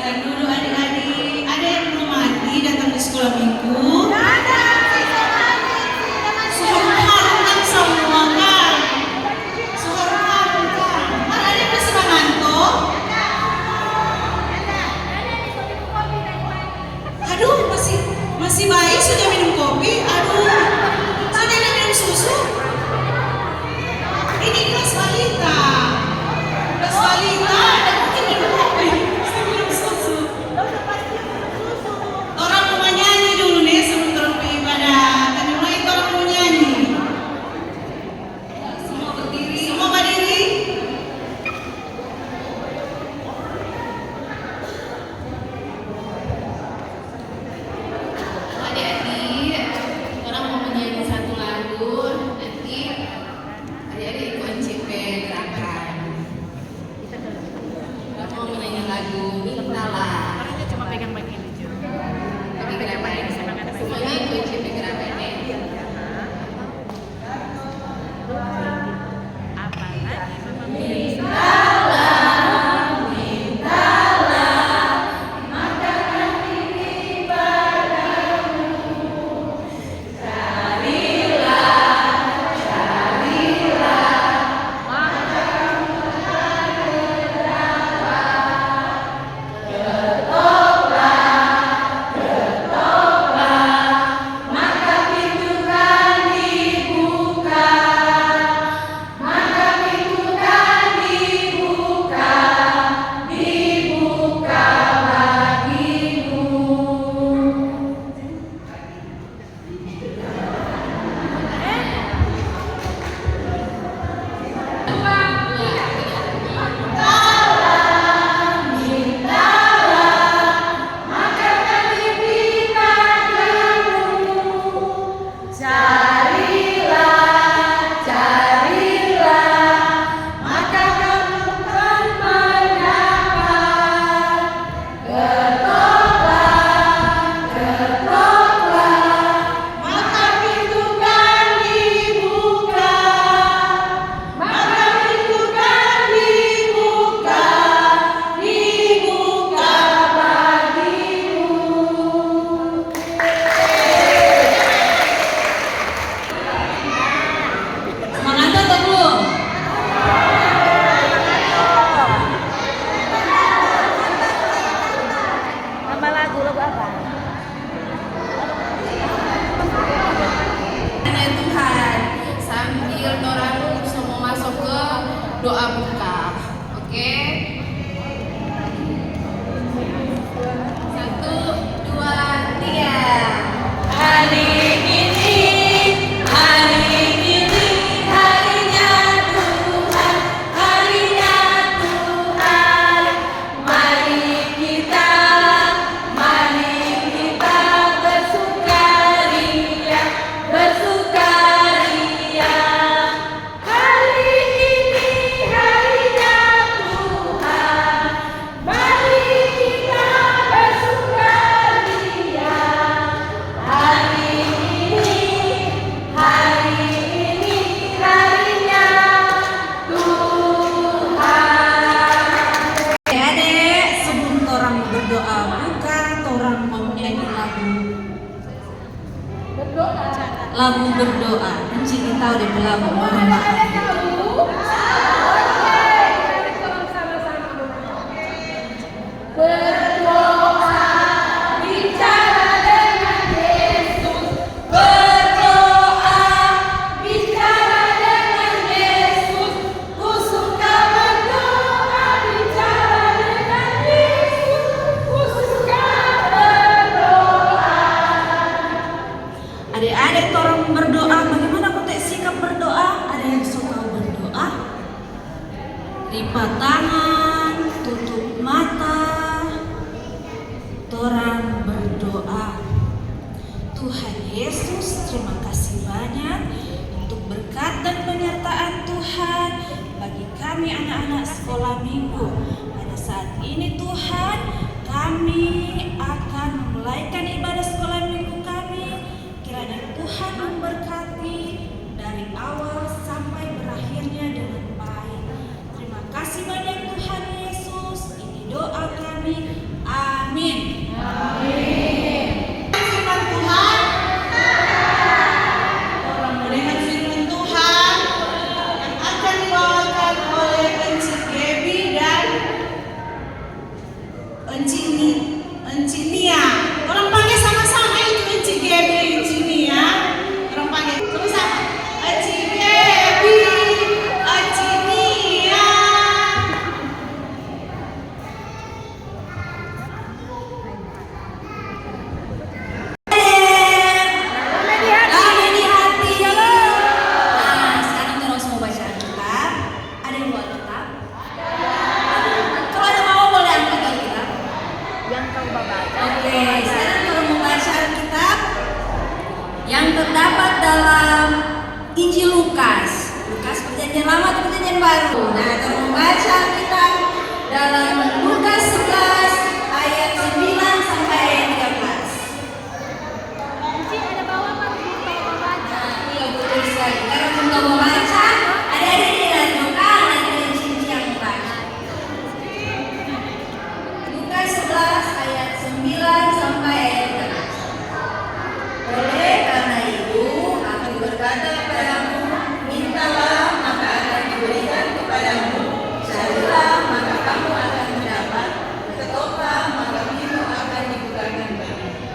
datang dulu adik-adik. Ada yang belum mandi datang di sekolah minggu? Sehormatan semua kan? Sehormatan. Mana ada yang masih mengantuk? Aduh, masih baik sudah minum kopi. Aduh, sudah minum susu. Ini kelas balita. Kelas balita ada mungkin minum kopi. Saya minum susu. Orang mau nyanyi dulu nih sebelum orang pergi ibadah. Tadi mulai orang mau nyanyi. Semua berdiri. Semua berdiri. Adik-adik, orang mau menyanyi satu lagu. Nanti adik-adik kunci gerakan. Kita mau menyanyi lagu Mintalah. Orangnya cuma pegang bagian itu. Tapi gerakan semuanya kunci gerakannya. Apa lagi Mama Mia? Nama lagu apa? Ya Tuhan, sambil orang semua masuk ke doa buka. Oke? 1, 2, 3. Hari ini harinya Tuhan, harinya Tuhan. Mari kita bersukaria. Hari ini harinya Tuhan. Mari kita bersukaria. Hari ini harinya Tuhan. Adik-adik, sebelum orang berdoa buka, orang mau nyanyi lagu berdoa. Encik tahu di lagu mohon maaf. Berdoa, bicara dengan Yesus. Berdoa, bicara dengan Yesus. Ku suka berdoa, bicara dengan Yesus. Ku suka berdoa. Adik-adik, orang berdoa, bagaimana konteks sikap berdoa? Ada yang suka berdoa? Lipat tangan, tutup mata. Orang berdoa. Tuhan Yesus, terima kasih banyak untuk berkat dan penyertaan Tuhan bagi kami anak-anak sekolah minggu. Pada saat ini Tuhan, kami akan memulaikan ibadah sekolah minggu kami. Kiranya Tuhan memberkati dari awal sampai berakhirnya dengan baik. Terima kasih banyak Tuhan Yesus. Ini doa kami. sekarang kalau membaca Alkitab yang terdapat dalam Injil Lukas. Lukas perjanjian lama atau perjanjian baru. Nah, kalau membaca Alkitab dalam Lukas 11 ayat 9 sampai ayat 13. Cici ada bawa apa? Baca. Iya betul sekali. Kalau untuk membaca, ada di dalam doa nanti dan Cici yang membaca. Lukas 11 ayat 9 sampai ayat 13. Oleh karena itu, aku berkata kepadamu, mintalah maka akan diberikan kepadamu, carilah maka kamu akan mendapat, ketoklah maka pintu akan dibukakan bagimu.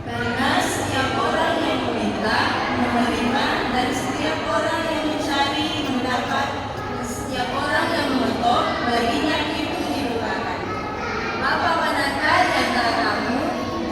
Karena setiap orang yang meminta menerima, dan setiap orang yang mencari mendapat, dan setiap orang yang mengetok baginya pintu dibukakan. Bapa manakah di antara kamu,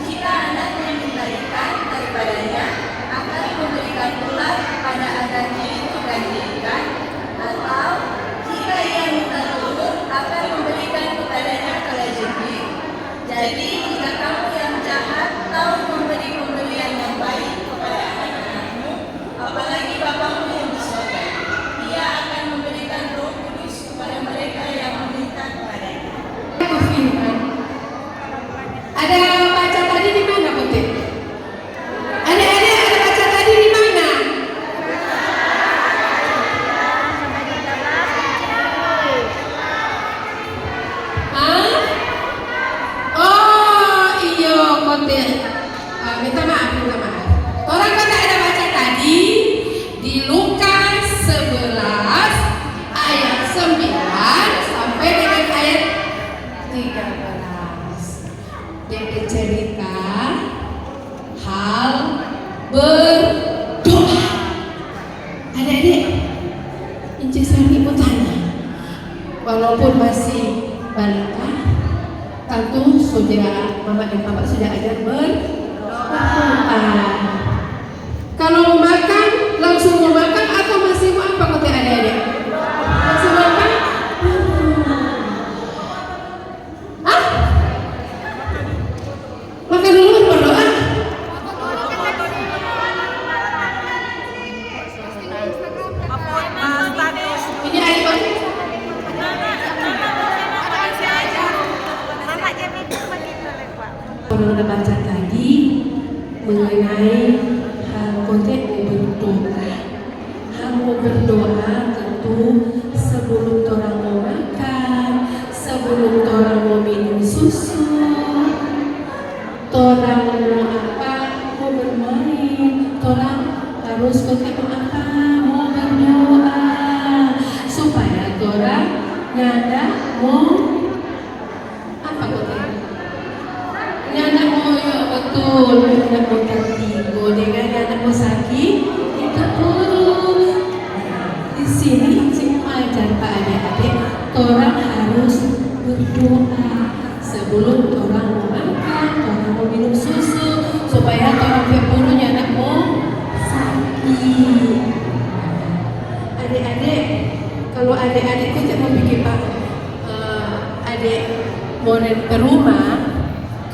jika anaknya minta ikan daripadanya, akan memberikan ular pada anaknya itu ganti ikan? Atau jika ia minta telur, akan memberikan kepadanya kalajengking? Jadi jika kamu yang jahat tahu memberi pemberian yang baik kepada anak-anakmu, apalagi Bapamu yang di surga, Dia akan memberikan Roh Kudus kepada mereka yang meminta kepadanya. Ada baca tadi di mana, Putih? Adik-adik ada baca tadi di mana? Hah? Oh iya, Putih. Minta maaf. Orang kata ada baca tadi di Lukas 11 ayat 9 sampai dengan ayat 13. Dia cerita hal berdoa. Adik-adik, Inci Sari mau tanya, walaupun masih balita, tentu sudah mama dan papa sudah ajar berdoa. Kalau mau makan, langsung mau makan atau masih mau apa kata adik-adik? Langsung makan? Hah? Makan dulu baru berdoa? Ini air pakai? Orang udah baca tadi mengenai hal konteks berdoa. Hal berdoa tentu sebelum orang mau makan, sebelum orang mau minum susu, orang mau apa, mau bermain, orang harus konteks apa, mau berdoa supaya orang nyanda mau apa konteks? Nyanda mau ya betul, nyanda mau tertigo dengan nyanda mau sakit itu turun. Di sini Cik ajar Pak adik-adik, orang harus berdoa sebelum orang mau makan, orang mau minum susu supaya orang berburu nyanda mau sakit. Adik-adik, kalau adik-adik kita mau bikin Pak, adik mau ke rumah.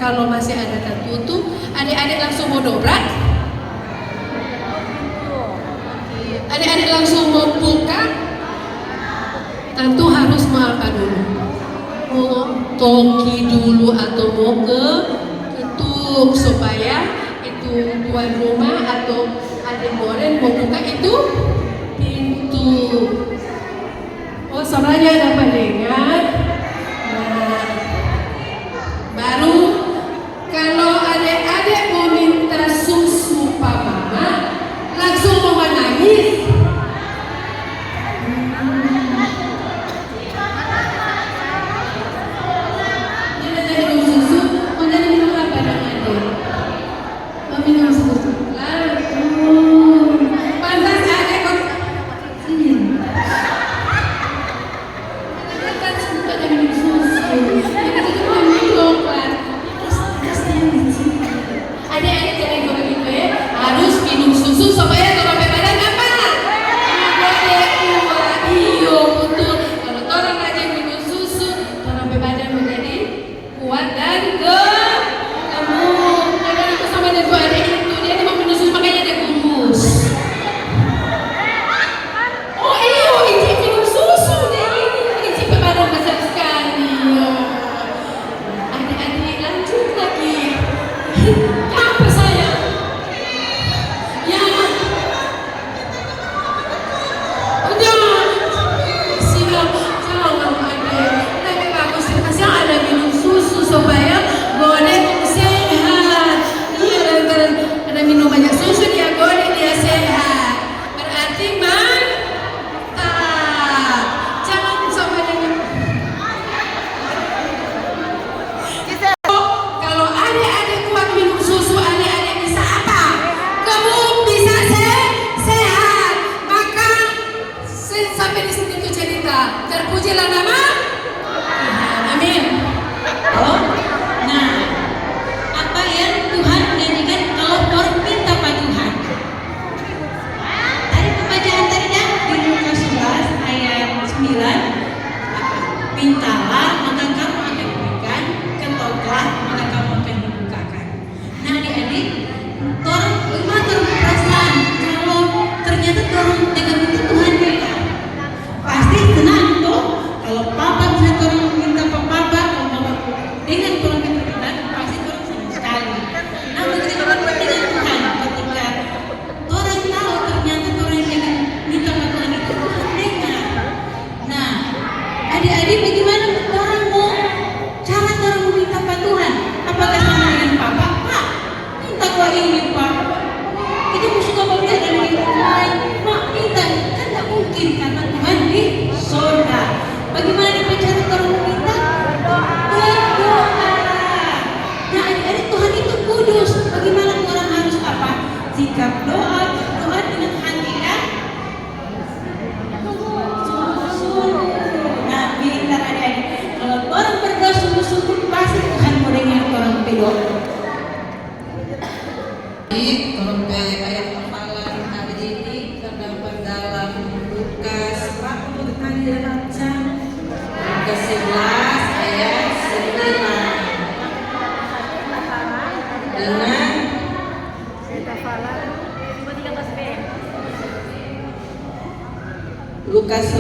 Kalau masih ada tertutup, adik-adik langsung mau dobrak. Adik-adik langsung mau buka. Tentu harus mau apa dulu? Mau toki dulu atau mau ketuk supaya itu tuan rumah atau adik moren mau buka itu pintu. Oh, suaranya dapat dengar. Nah, baru kalau adik-adik mau minta susu Pak Mama, langsung mau menangis. Dia jadi minum susu, mau jadi minum apa dong adik? Mau minum susu. Lalu, pantas adik kok. Kan suka jadi minum susu. Kita tuh mau minum kan. Adik-adik jadi kalau gitu ya, harus minum susu supaya orang badan apa? Boleh kuat. Iya betul. Kalau orang rajin minum susu, orang badan menjadi kuat dan gembira.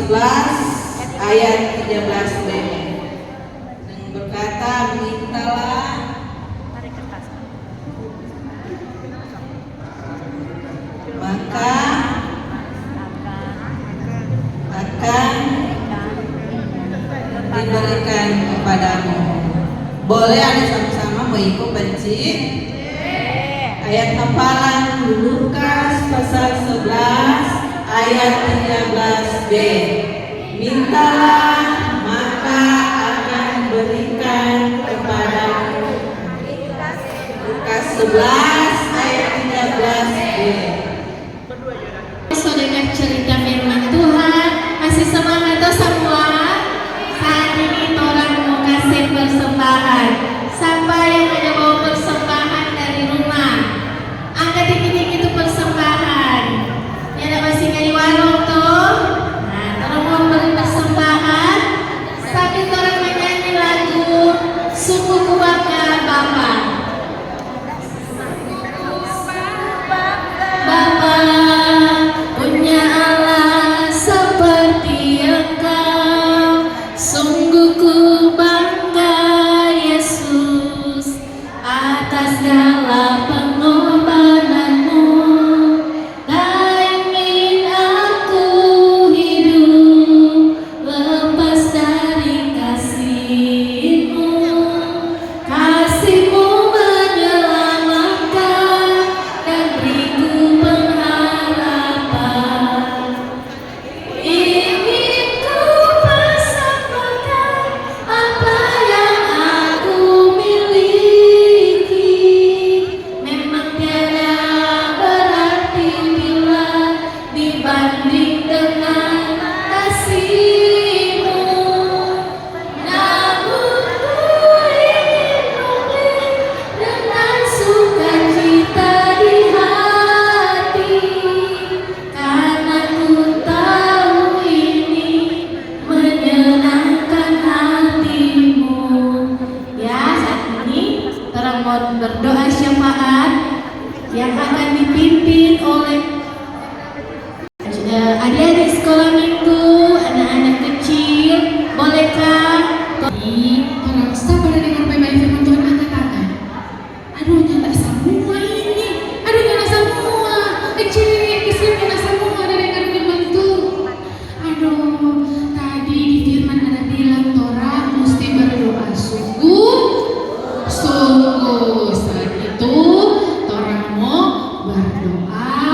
11 ayat 13b yang berkata, mintalah maka akan diberikan kepadamu. Boleh ada sama-sama mengikut benci ayat hafalan Lukas pasal 11 ayat 13b. Mintalah maka akan diberikan kepadamu. Lukas 11 ayat 13b. Saudara cerita firman Tuhan, masih semangat tuh semua. Saat ini orang mau kasih persembahan. Siapa yang ada bawa persembahan dari rumah? Angkat tinggi-tinggi itu persembahan. Ya ada masih di warung tuh. Nah, orang mau beri persembahan. Sambil orang menyanyi lagu Sungguh ku bangga Bapa. Bapa punya Allah seperti Engkau, sungguh ku bangga Yesus atas segala pengorbananmu. Tak ingin aku hidup lepas dari kasih-Mu. Kasih-Mu menyelamatkan dan beriku pengharapan. Ingin ku persembahkan apa yang aku miliki. Memang tiada berarti bila dibanding dengan kasih-Mu. Namun ku ingin memberi dengan sukacita di hati, karena ku tahu ini menyenangkan hati-Mu. Ya, saat ini orang mau berdoa syafaat yang akan dipimpin oleh adik-adik sekolah minggu, anak-anak kecil. Bolehkah orang sabar dengan baik-baik firman Tuhan, angkat tangan. Aduh, nyala semua ini. Aduh, nyala semua. Kecil, kecil, nyala semua ada dengar firman Tuhan. Aduh, tadi di firman ada bilang orang mesti berdoa sungguh. Saat itu orang mau berdoa,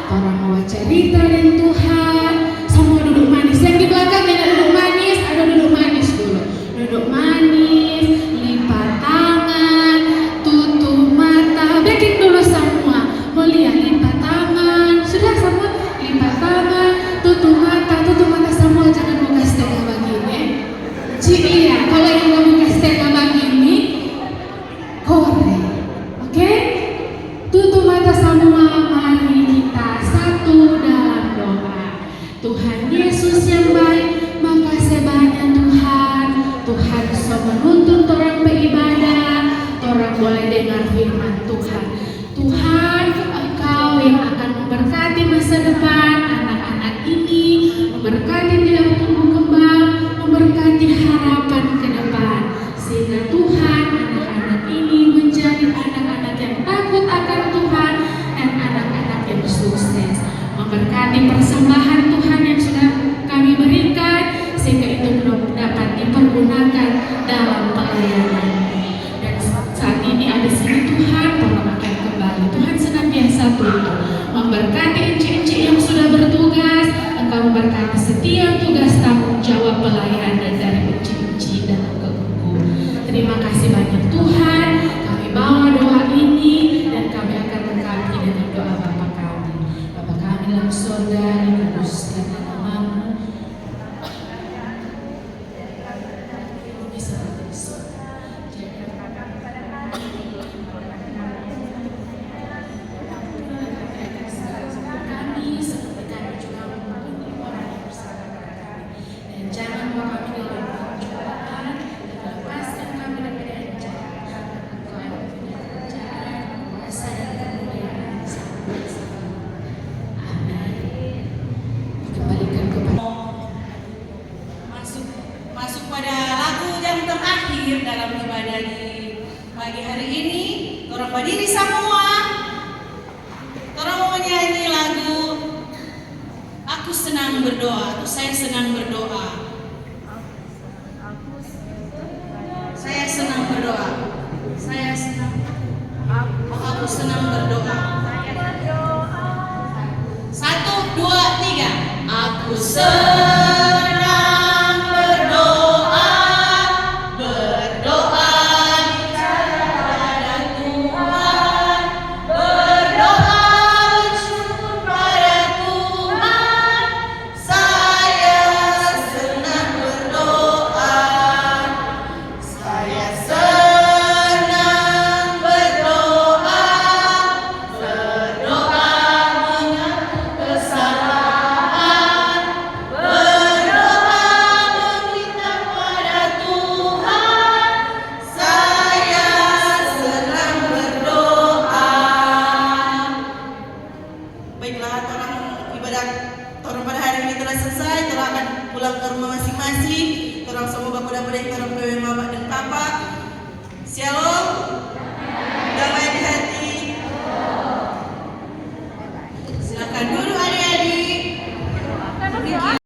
orang mau cerita dengan Tuhan. Semua duduk manis. Yang di belakang ada duduk manis, ada duduk manis dulu. Duduk manis, lipat tangan, tutup mata. Backing dulu semua. Mau lihat lipat tangan. Sudah semua lipat tangan, tutup mata semua. Jangan buka setengah begini. Iya, kalau yang mau buka setengah begini, korek. Oke? Tutup mata semua, mari kita satu dalam doa. Tuhan Yesus yang baik, makasih banyak Tuhan. Tuhan sudah menuntun orang beribadah, orang boleh dengar firman Tuhan. Tuhan, Engkau yang akan memberkati masa depan anak-anak ini, memberkati dia tumbuh kembang, memberkati harapan ke depan. Sehingga Tuhan, anak-anak ini menjadi anak-anak yang takut akan Tuhan dan anak-anak yang sukses. Memberkati persembahan Tuhan yang sudah kami berikan, sehingga itu dapat dipergunakan dalam pelayanan. Dan saat ini ada sini Tuhan, tolong akan kembali. Tuhan senantiasa tuntun memberkati encik-encik yang sudah bertugas. Engkau memberkati setiap tugas tanggung jawab pelayanan dari encik-encik dan guru. Terima kasih banyak Tuhan. Kami bawa doa ini dan kami akan mengganti dengan doa Bapa kami. Bapa kami dalam surga, dikuduskanlah namamu. Jangan bawa kami dalam pencobaan, dan lepaskan kami dari ancaman. Engkau yang Pagi hari ini, orang berdiri semua. Orang mau menyanyi lagu Aku Senang Berdoa atau Saya Senang Berdoa. Saya senang berdoa. Saya senang. Aku senang berdoa. Satu, dua, tiga. Aku senang berdoa, berdoa kepada Tuhan, berdoa bersyukur pada Tuhan. Saya senang berdoa, saya senang berdoa, berdoa mengaku kesalahan, berdoa meminta pada Tuhan. Saya senang berdoa. Baiklah, orang ibadah orang pada hari ini telah selesai, telah akan pulang ke rumah masing-masing. Orang semua bapak dan budaya, orang pewe mama dan papa. Shalom. Damai